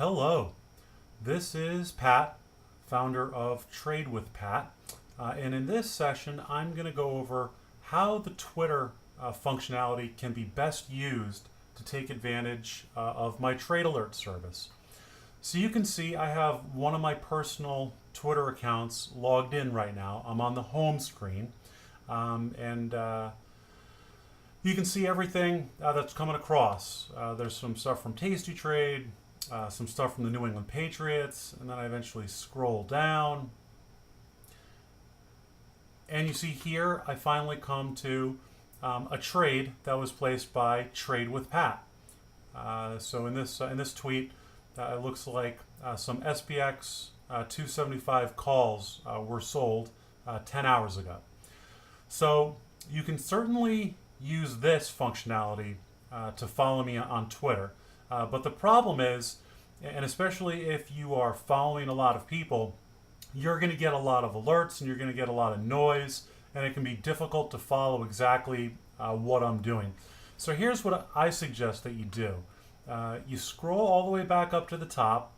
Hello, this is Pat, founder of Trade with Pat. And in this session, I'm going to go over how the Twitter functionality can be best used to take advantage of my trade alert service. So you can see I have one of my personal Twitter accounts logged in right now. I'm on the home screen. And you can see everything that's coming across. There's some stuff from Tasty Trade, some stuff from the New England Patriots, and then I eventually scroll down. And you see here, I finally come to a trade that was placed by Trade with Pat. So in this tweet, it looks like some SPX 275 calls were sold 10 hours ago. So you can certainly use this functionality to follow me on Twitter. But the problem is, and especially if you are following a lot of people, you're going to get a lot of alerts and you're going to get a lot of noise, and it can be difficult to follow exactly what I'm doing. So here's what I suggest that you do. You scroll all the way back up to the top,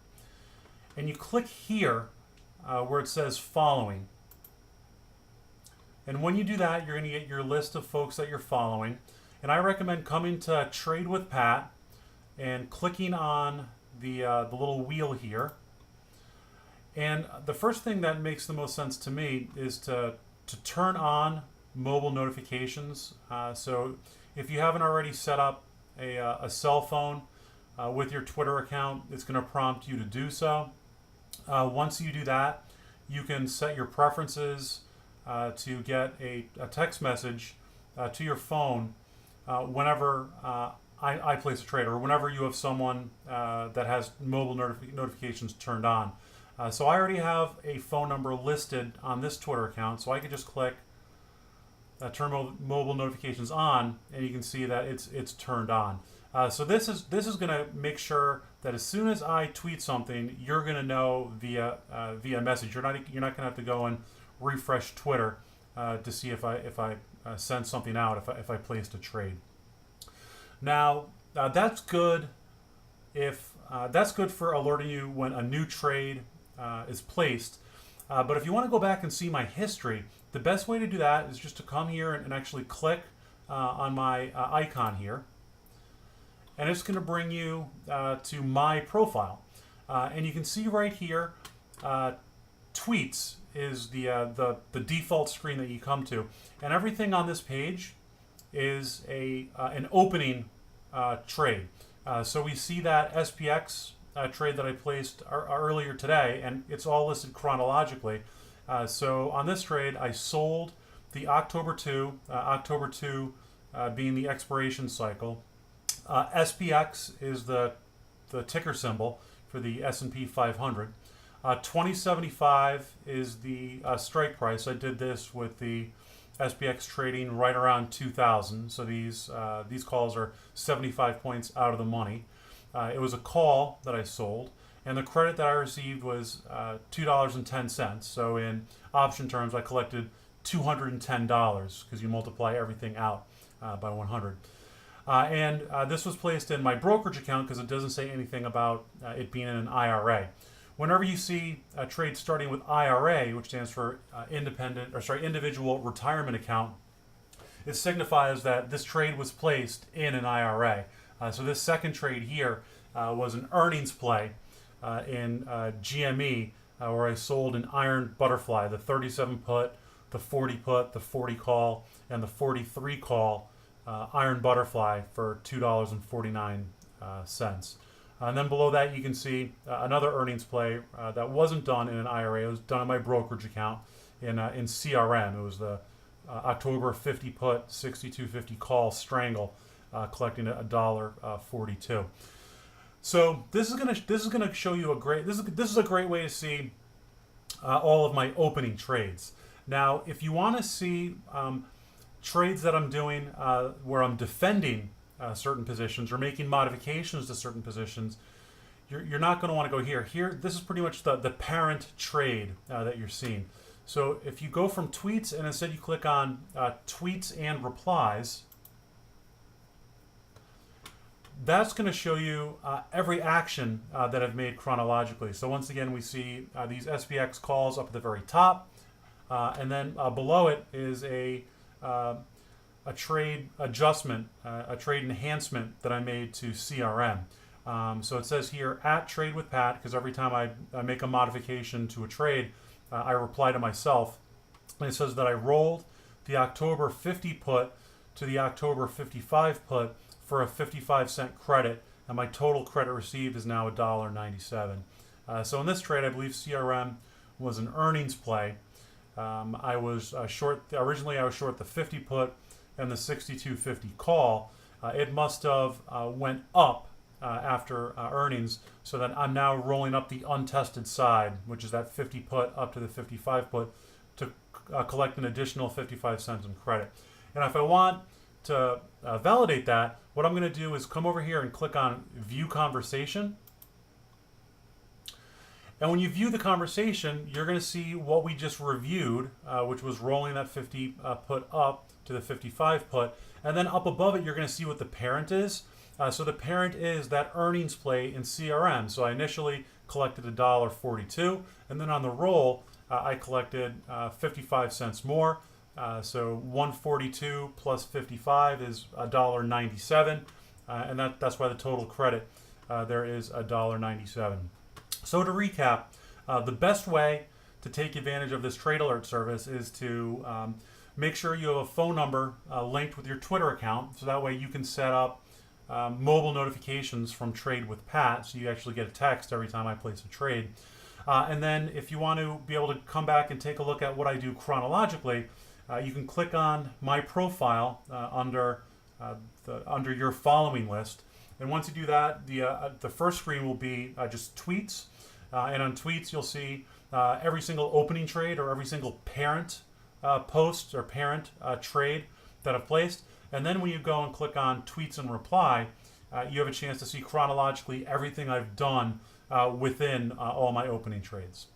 and you click here where it says following. And when you do that, you're going to get your list of folks that you're following. And I recommend coming to Trade with Pat and clicking on the little wheel here. And the first thing that makes the most sense to me is to turn on mobile notifications. So if you haven't already set up a cell phone with your Twitter account, it's going to prompt you to do so. Once you do that, you can set your preferences to get a text message to your phone whenever I place a trade, or whenever you have someone that has mobile notifications turned on. So I already have a phone number listed on this Twitter account, so I could just click turn mobile notifications on, and you can see that it's turned on. So this is going to make sure that as soon as I tweet something, you're going to know via message. You're not going to have to go and refresh Twitter to see if I send something out, if I placed a trade. Now that's good that's good for alerting you when a new trade is placed. But if you want to go back and see my history, the best way to do that is just to come here and actually click on my icon here, and it's going to bring you to my profile. And you can see right here, tweets is the default screen that you come to, and everything on this page is an opening trade. So we see that SPX trade that I placed earlier today, and it's all listed chronologically. So on this trade, I sold the October 2 being the expiration cycle. SPX is the ticker symbol for the S&P 500. 2075 is the strike price. I did this with the SPX trading right around 2000. So these calls are 75 points out of the money. It was a call that I sold, and the credit that I received was $2.10. So in option terms, I collected $210 because you multiply everything out by 100. And this was placed in my brokerage account because it doesn't say anything about it being in an IRA. Whenever you see a trade starting with IRA, which stands for individual retirement account, it signifies that this trade was placed in an IRA. So this second trade here was an earnings play in GME, where I sold an iron butterfly, the 37 put, the 40 put, the 40 call, and the 43 call iron butterfly for $2.49. And then below that, you can see another earnings play that wasn't done in an IRA. It was done in my brokerage account in CRM. It was the October 50 put, 62.50 call strangle, collecting $1.42. So this is gonna show you this is a great way to see all of my opening trades. Now, if you want to see trades that I'm doing where I'm defending certain positions or making modifications to certain positions, you're not going to want to go here. Here, this is pretty much the parent trade that you're seeing. So if you go from tweets and instead you click on tweets and replies, that's going to show you every action that I've made chronologically. So once again, we see these SPX calls up at the very top, and then below it is a trade adjustment, a trade enhancement that I made to CRM. So it says here at Trade with Pat, because every time I make a modification to a trade, I reply to myself. And it says that I rolled the October 50 put to the October 55 put for a 55-cent credit, and my total credit received is now $1.97. So in this trade, I believe CRM was an earnings play. I was short. Originally, I was short the 50 put and the 62.50 call. It must have went up after earnings, so that I'm now rolling up the untested side, which is that 50 put up to the 55 put, to collect an additional 55 cents in credit. And if I want to validate that, what I'm going to do is come over here and click on View Conversation. And when you view the conversation, you're going to see what we just reviewed, which was rolling that 50 put up to the 55 put. And then up above it, you're going to see what the parent is. So the parent is that earnings play in CRM. So I initially collected $1.42, and then on the roll, I collected 55 cents more. So 142 plus 55 is $1.97, and that's why the total credit there is $1.97. So to recap, the best way to take advantage of this trade alert service is to make sure you have a phone number linked with your Twitter account, so that way you can set up mobile notifications from Trade with Pat, so you actually get a text every time I place a trade. And then if you want to be able to come back and take a look at what I do chronologically, you can click on my profile under your following list. And once you do that, the first screen will be just tweets. And on tweets, you'll see every single opening trade or every single parent post or parent trade that I've placed. And then when you go and click on tweets and reply, you have a chance to see chronologically everything I've done within all my opening trades.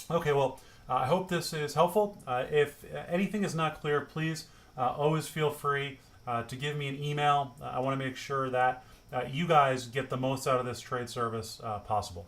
Okay, well, I hope this is helpful. If anything is not clear, please always feel free to give me an email. I want to make sure that you guys get the most out of this trade service possible.